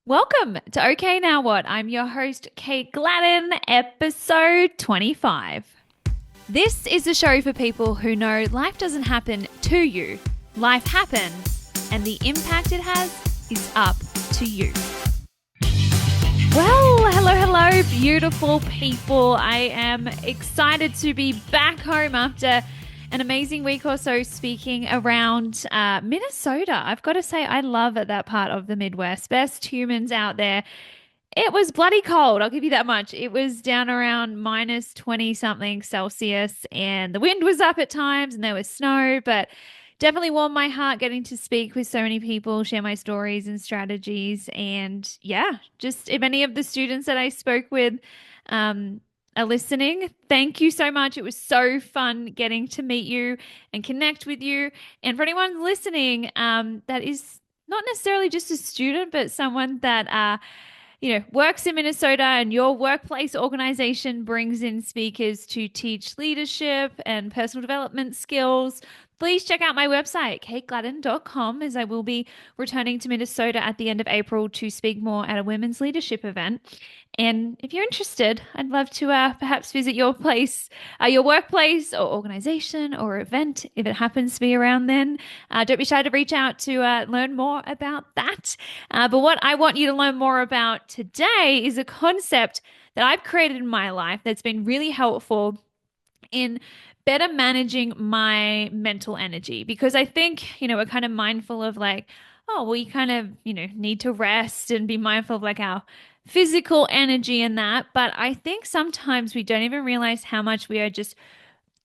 Welcome to Okay Now What? I'm your host, Kate Gladdin, episode 25. This is the show for people who know life doesn't happen to you, life happens, and the impact it has is up to you. Well, hello, beautiful people. I am excited to be back home after an amazing week or so speaking around Minnesota. I've got to say, I love that part of the Midwest. Best humans out there. It was bloody cold, I'll give you that much. It was down around minus 20 something Celsius, and the wind was up at times, and there was snow, but definitely warmed my heart getting to speak with so many people, share my stories and strategies. And yeah, just if any of the students that I spoke with are listening, thank you so much. It was so fun getting to meet you and connect with you. And for anyone listening, that is not necessarily just a student, but someone that works in Minnesota and your workplace organization brings in speakers to teach leadership and personal development skills, please check out my website, kategladdin.com, as I will be returning to Minnesota at the end of April to speak more at a women's leadership event. And if you're interested, I'd love to perhaps visit your place, your workplace or organization or event if it happens to be around then. Don't be shy to reach out to learn more about that. But what I want you to learn more about today is a concept that I've created in my life that's been really helpful in better managing my mental energy, because I think, we're kind of mindful of like, oh, we kind of, need to rest and be mindful of like our physical energy and that. But I think sometimes we don't even realize how much we are just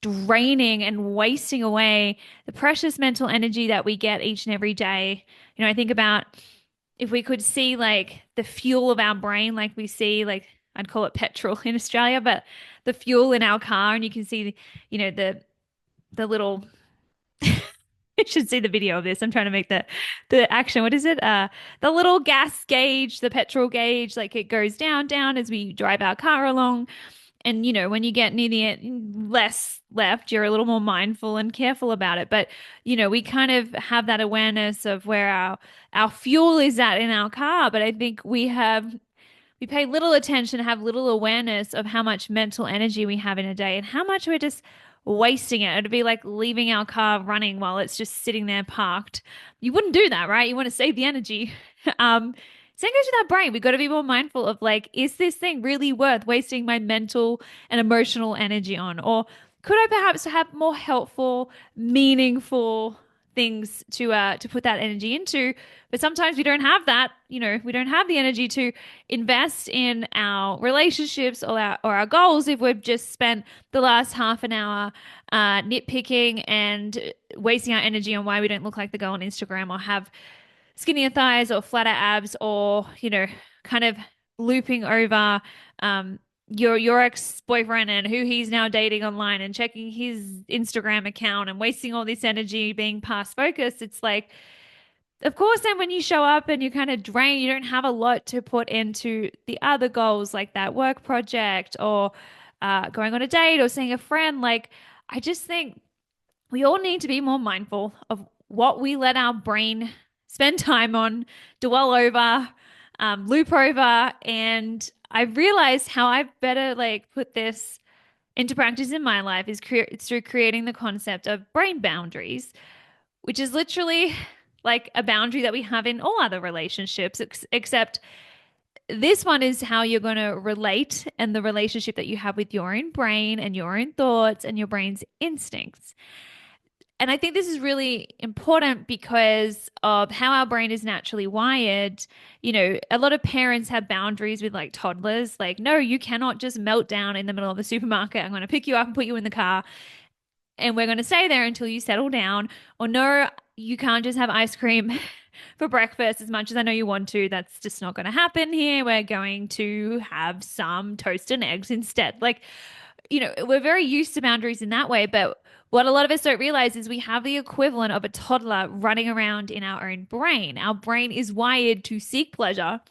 draining and wasting away the precious mental energy that we get each and every day. I think about if we could see like the fuel of our brain, like we see, like I'd call it petrol in Australia, but the fuel in our car, and you can see, the little. You should see the video of this. I'm trying to make the action. What is it? The little gas gauge, the petrol gauge, like it goes down as we drive our car along. And when you get near the end, less left, you're a little more mindful and careful about it. But we kind of have that awareness of where our fuel is at in our car. But I think we pay little attention, have little awareness of how much mental energy we have in a day and how much we're just wasting it. It'd be like leaving our car running while it's just sitting there parked. You wouldn't do that, right? You want to save the energy. Same goes with our brain. We've got to be more mindful of like, is this thing really worth wasting my mental and emotional energy on? Or could I perhaps have more helpful, meaningful things to put that energy into? But sometimes we don't have that. We don't have the energy to invest in our relationships or our goals if we've just spent the last half an hour nitpicking and wasting our energy on why we don't look like the girl on Instagram or have skinnier thighs or flatter abs, or kind of looping over your ex-boyfriend and who he's now dating online and checking his Instagram account and wasting all this energy being past focused. It's like, of course, then when you show up and you kind of drain, you don't have a lot to put into the other goals like that work project or going on a date or seeing a friend. Like, I just think we all need to be more mindful of what we let our brain spend time on, dwell over, loop over. And I've realized how I've better like put this into practice in my life is it's through creating the concept of brain boundaries, which is literally like a boundary that we have in all other relationships, except this one is how you're going to relate and the relationship that you have with your own brain and your own thoughts and your brain's instincts. And I think this is really important because of how our brain is naturally wired. A lot of parents have boundaries with like toddlers, like, no, you cannot just melt down in the middle of the supermarket. I'm going to pick you up and put you in the car and we're going to stay there until you settle down. Or no, you can't just have ice cream for breakfast as much as I know you want to. That's just not going to happen here. We're going to have some toast and eggs instead. Like, we're very used to boundaries in that way, but what a lot of us don't realize is we have the equivalent of a toddler running around in our own brain. Our brain is wired to seek pleasure,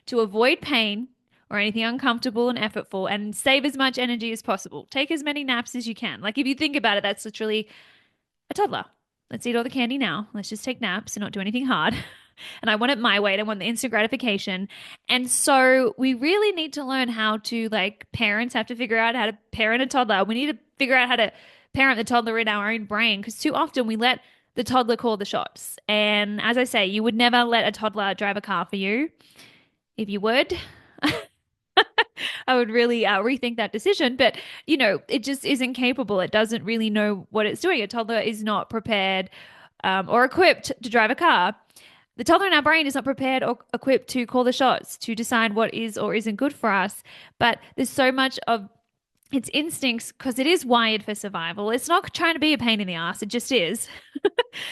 to avoid pain or anything uncomfortable and effortful, and save as much energy as possible. Take as many naps as you can. Like if you think about it, that's literally a toddler. Let's eat all the candy now. Let's just take naps and not do anything hard. and I want it my way. I don't want the instant gratification. And so we really need to learn how to, like, parents have to figure out how to parent a toddler. We need to figure out how to parent the toddler in our own brain because too often we let the toddler call the shots. And as I say, you would never let a toddler drive a car for you. If you would, I would really rethink that decision. But, it just isn't capable. It doesn't really know what it's doing. A toddler is not prepared or equipped to drive a car. The toddler in our brain is not prepared or equipped to call the shots, to decide what is or isn't good for us. But there's so much of its instincts because it is wired for survival. It's not trying to be a pain in the ass. It just is.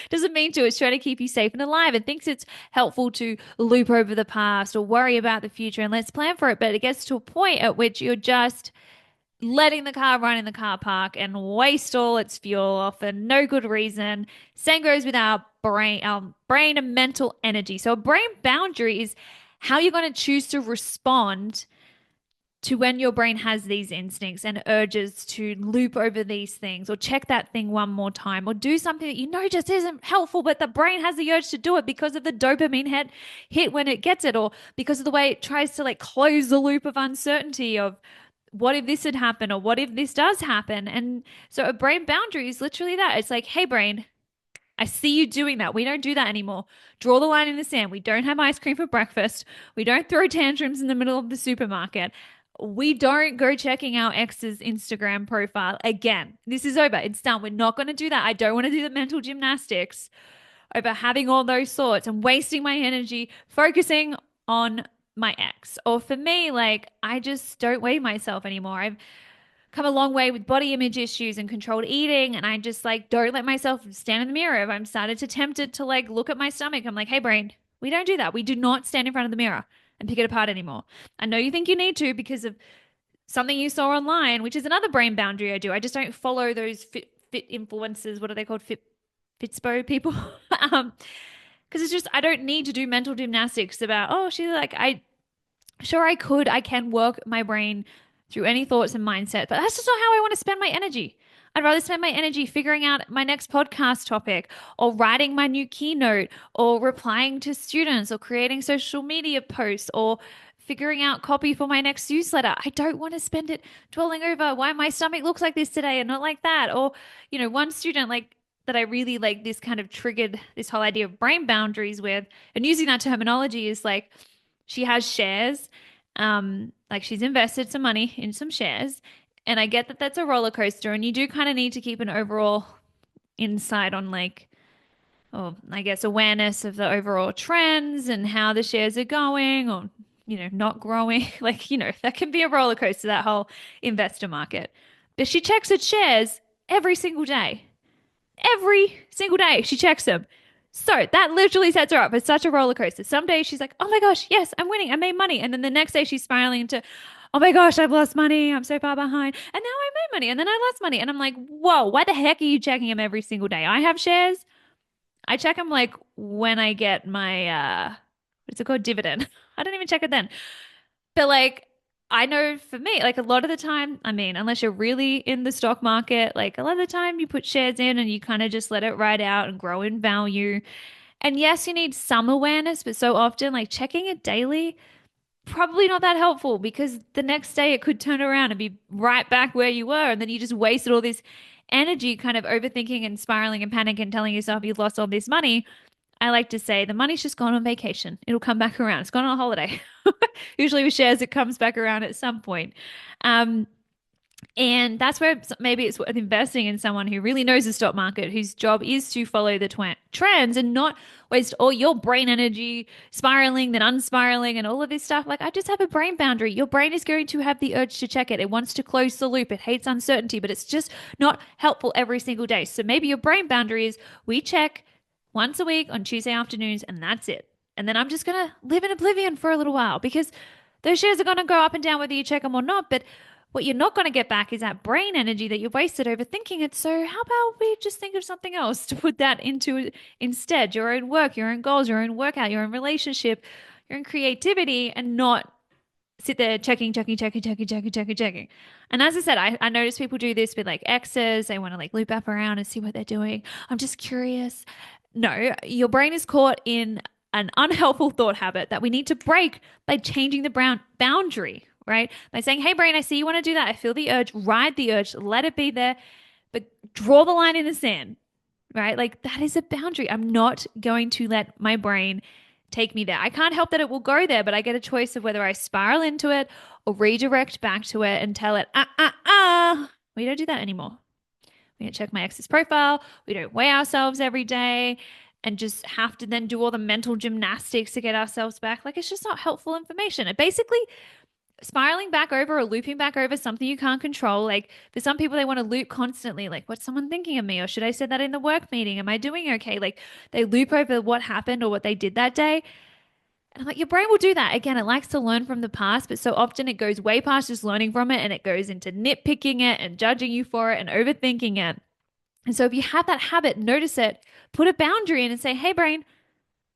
Doesn't mean to. It's trying to keep you safe and alive and thinks it's helpful to loop over the past or worry about the future and let's plan for it. But it gets to a point at which you're just letting the car run in the car park and waste all its fuel for no good reason. Same goes with our brain and mental energy. So a brain boundary is how you're going to choose to respond to when your brain has these instincts and urges to loop over these things or check that thing one more time or do something that just isn't helpful, but the brain has the urge to do it because of the dopamine hit when it gets it, or because of the way it tries to like close the loop of uncertainty of what if this had happened or what if this does happen. And so a brain boundary is literally that. It's like, hey, brain, I see you doing that. We don't do that anymore. Draw the line in the sand. We don't have ice cream for breakfast. We don't throw tantrums in the middle of the supermarket. We don't go checking our ex's Instagram profile again. This is over. It's done. We're not going to do that. I don't want to do the mental gymnastics over having all those thoughts and wasting my energy focusing on my ex. Or for me, like, I just don't weigh myself anymore. I've come a long way with body image issues and controlled eating, and I just like don't let myself stand in the mirror. If I'm started to tempted to like look at my stomach, I'm like, hey, brain, we don't do that. We do not stand in front of the mirror and pick it apart anymore. I know you think you need to because of something you saw online, which is another brain boundary I do. I just don't follow those fit influencers. What are they called? Fitspo people. Because it's just I don't need to do mental gymnastics about, oh, she's like, I could. I can work my brain through any thoughts and mindset, but that's just not how I want to spend my energy. I'd rather spend my energy figuring out my next podcast topic or writing my new keynote or replying to students or creating social media posts or figuring out copy for my next newsletter. I don't want to spend it dwelling over why my stomach looks like this today and not like that. Or, one student like that I really like this kind of triggered this whole idea of brain boundaries with, and using that terminology is like she has shares, like she's invested some money in some shares. And I get that that's a roller coaster, and you do kind of need to keep an overall insight on like, oh, I guess awareness of the overall trends and how the shares are going or, not growing. Like, that can be a roller coaster, that whole investor market. But she checks her shares every single day. Every single day she checks them. So that literally sets her up for such a roller coaster. Some days she's like, oh my gosh, yes, I'm winning. I made money. And then the next day she's spiraling into, oh my gosh, I've lost money. I'm so far behind. And now I made money. And then I lost money. And I'm like, whoa, why the heck are you checking them every single day? I have shares. I check them like when I get my, what's it called? Dividend. I don't even check it then. But like, I know for me, like a lot of the time, I mean, unless you're really in the stock market, like a lot of the time you put shares in and you kind of just let it ride out and grow in value. And yes, you need some awareness, but so often, like checking it daily, probably not that helpful because the next day it could turn around and be right back where you were. And then you just wasted all this energy kind of overthinking and spiraling and panic and telling yourself you've lost all this money. I like to say the money's just gone on vacation. It'll come back around. It's gone on a holiday. Usually with shares, it comes back around at some point. Um, and that's where maybe it's worth investing in someone who really knows the stock market, whose job is to follow the trends and not waste all your brain energy spiraling, then unspiraling, and all of this stuff. Like, I just have a brain boundary. Your brain is going to have the urge to check it. It wants to close the loop. It hates uncertainty, but it's just not helpful every single day. So maybe your brain boundary is we check once a week on Tuesday afternoons, and that's it. And then I'm just going to live in oblivion for a little while because those shares are going to go up and down whether you check them or not. But what you're not going to get back is that brain energy that you've wasted overthinking it. So how about we just think of something else to put that into instead? Your own work, your own goals, your own workout, your own relationship, your own creativity, and not sit there checking. And as I said, I notice people do this with like exes. They want to like loop up around and see what they're doing. I'm just curious. No, your brain is caught in an unhelpful thought habit that we need to break by changing the boundary, right? By saying, hey, brain, I see you want to do that. I feel the urge, ride the urge, let it be there, but draw the line in the sand, right? Like that is a boundary. I'm not going to let my brain take me there. I can't help that it will go there, but I get a choice of whether I spiral into it or redirect back to it and tell it, we don't do that anymore. We don't check my ex's profile. We don't weigh ourselves every day and just have to then do all the mental gymnastics to get ourselves back. Like it's just not helpful information. It basically spiraling back over or looping back over something you can't control. Like for some people, they want to loop constantly. Like, what's someone thinking of me? Or should I say that in the work meeting? Am I doing okay? Like they loop over what happened or what they did that day. And I'm like, your brain will do that. Again, it likes to learn from the past, but so often it goes way past just learning from it and it goes into nitpicking it and judging you for it and overthinking it. And so if you have that habit, notice it, put a boundary in and say, hey, brain,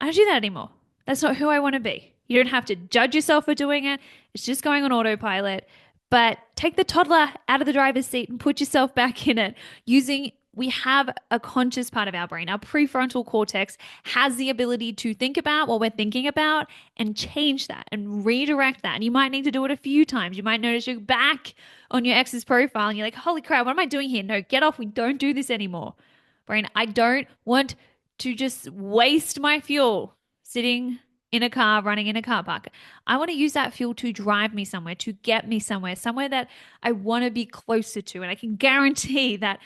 I don't do that anymore. That's not who I want to be. You don't have to judge yourself for doing it. It's just going on autopilot. But take the toddler out of the driver's seat and put yourself back in it using. We have a conscious part of our brain. Our prefrontal cortex has the ability to think about what we're thinking about and change that and redirect that. And you might need to do it a few times. You might notice you're back on your ex's profile and you're like, holy crap, what am I doing here? No, get off. We don't do this anymore. Brain, I don't want to just waste my fuel sitting in a car, running in a car park. I want to use that fuel to drive me somewhere, to get me somewhere, somewhere that I want to be closer to. And I can guarantee that,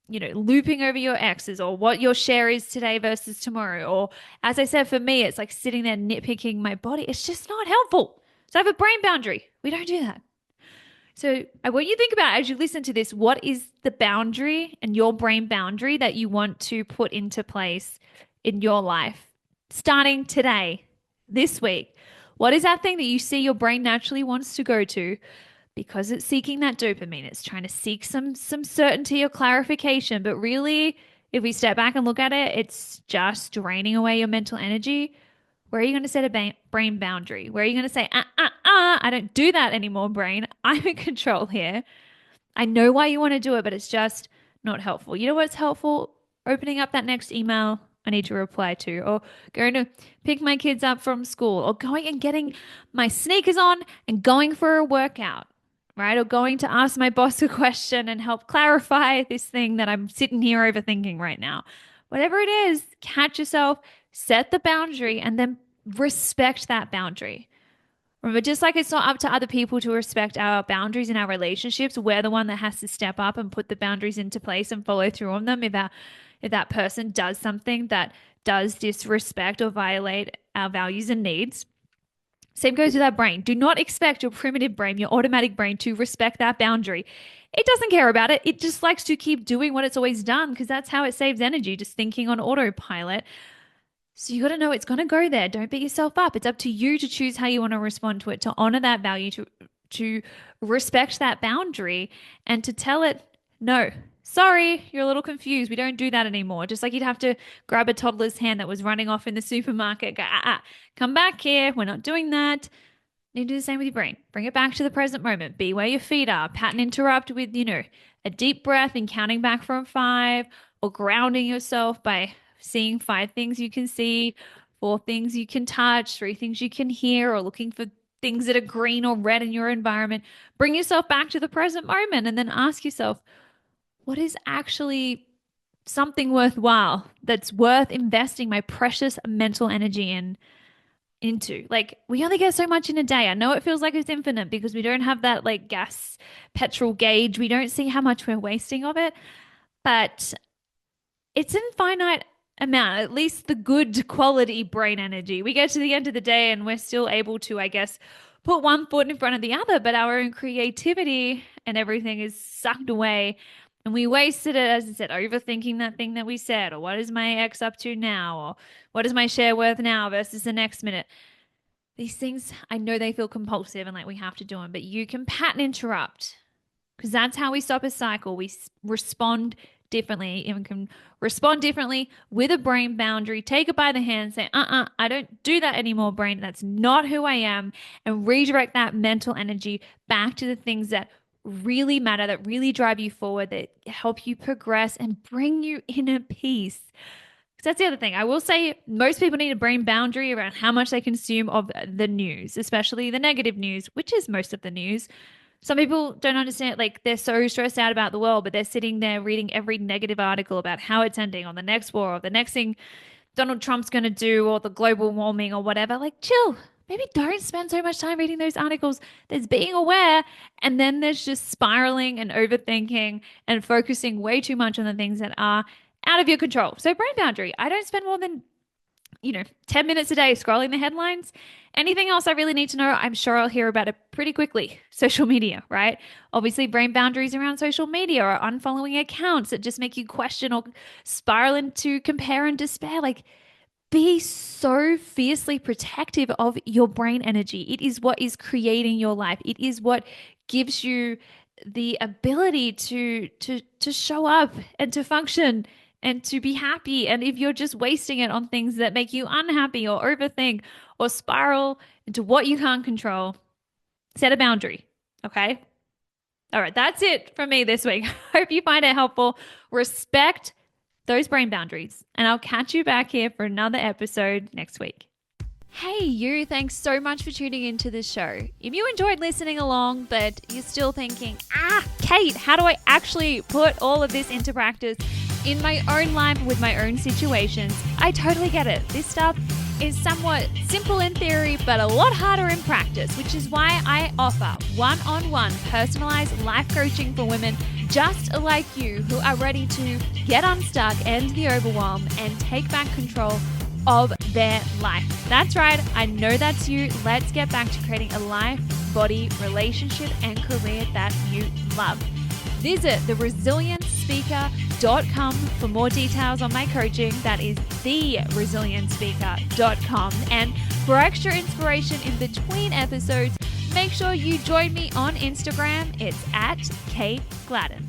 looping over your exes or what your share is today versus tomorrow. Or as I said, for me, it's like sitting there nitpicking my body. It's just not helpful. So I have a brain boundary. We don't do that. So I want you to think about as you listen to this, what is the boundary and your brain boundary that you want to put into place in your life starting today, this week? What is that thing that you see your brain naturally wants to go to because it's seeking that dopamine? It's trying to seek some certainty or clarification, but really, if we step back and look at it, it's just draining away your mental energy. Where are you going to set a brain boundary? Where are you going to say, I don't do that anymore, brain. I'm in control here. I know why you want to do it, but it's just not helpful. You know what's helpful? Opening up that next email I need to reply to, or going to pick my kids up from school, or going and getting my sneakers on and going for a workout, right? Or going to ask my boss a question and help clarify this thing that I'm sitting here overthinking right now. Whatever it is, catch yourself, set the boundary, and then respect that boundary. Remember, just like it's not up to other people to respect our boundaries in our relationships, we're the one that has to step up and put the boundaries into place and follow through on them if that person does something that does disrespect or violate our values and needs. Same goes with our brain. Do not expect your primitive brain, your automatic brain, to respect that boundary. It doesn't care about it. It just likes to keep doing what it's always done because that's how it saves energy, just thinking on autopilot. So you got to know it's going to go there. Don't beat yourself up. It's up to you to choose how you want to respond to it, to honor that value, to respect that boundary, and to tell it, no, sorry, you're a little confused. We don't do that anymore. Just like you'd have to grab a toddler's hand that was running off in the supermarket, go, come back here. We're not doing that. You do the same with your brain. Bring it back to the present moment. Be where your feet are. Pattern interrupt with, a deep breath and counting back from 5, or grounding yourself by seeing 5 things you can see, 4 things you can touch, 3 things you can hear, or looking for things that are green or red in your environment. Bring yourself back to the present moment and then ask yourself, what is actually something worthwhile that's worth investing my precious mental energy into? Like, we only get so much in a day. I know it feels like it's infinite because we don't have that like gas petrol gauge. We don't see how much we're wasting of it, but it's an finite amount, at least the good quality brain energy. We get to the end of the day and we're still able to, I guess, put one foot in front of the other, but our own creativity and everything is sucked away. And we wasted it, as I said, overthinking that thing that we said, or what is my ex up to now, or what is my share worth now versus the next minute. These things, I know they feel compulsive and like we have to do them, but you can pattern interrupt because that's how we stop a cycle. We respond differently, and can respond differently with a brain boundary. Take it by the hand, say, I don't do that anymore, brain. That's not who I am. And redirect that mental energy back to the things that really matter, that really drive you forward, that help you progress and bring you inner peace. So that's the other thing. I will say most people need a brain boundary around how much they consume of the news, especially the negative news, which is most of the news. Some people don't understand, like they're so stressed out about the world, but they're sitting there reading every negative article about how it's ending on the next war or the next thing Donald Trump's going to do or the global warming or whatever. Like, chill. Maybe don't spend so much time reading those articles. There's being aware, and then there's just spiraling and overthinking and focusing way too much on the things that are out of your control. So, brain boundary. I don't spend more than 10 minutes a day scrolling the headlines. Anything else I really need to know, I'm sure I'll hear about it pretty quickly. Social media, right? Obviously, brain boundaries around social media or unfollowing accounts that just make you question or spiral into compare and despair. Like, be so fiercely protective of your brain energy. It is what is creating your life. It is what gives you the ability to show up and to function and to be happy. And if you're just wasting it on things that make you unhappy or overthink or spiral into what you can't control, set a boundary. Okay? All right, that's it from me this week. Hope you find it helpful. Respect those brain boundaries, and I'll catch you back here for another episode next week. Hey, you, thanks so much for tuning into this show. If you enjoyed listening along, but you're still thinking, Kate, how do I actually put all of this into practice in my own life with my own situations? I totally get it. This stuff is somewhat simple in theory, but a lot harder in practice, which is why I offer one-on-one personalized life coaching for women just like you who are ready to get unstuck, end the overwhelm, and take back control of their life. That's right. I know that's you. Let's get back to creating a life, body, relationship, and career that you love. Visit theresilientspeaker.com for more details on my coaching. That is theresilientspeaker.com. And for extra inspiration in between episodes, make sure you join me on Instagram. It's at Kate Gladdin.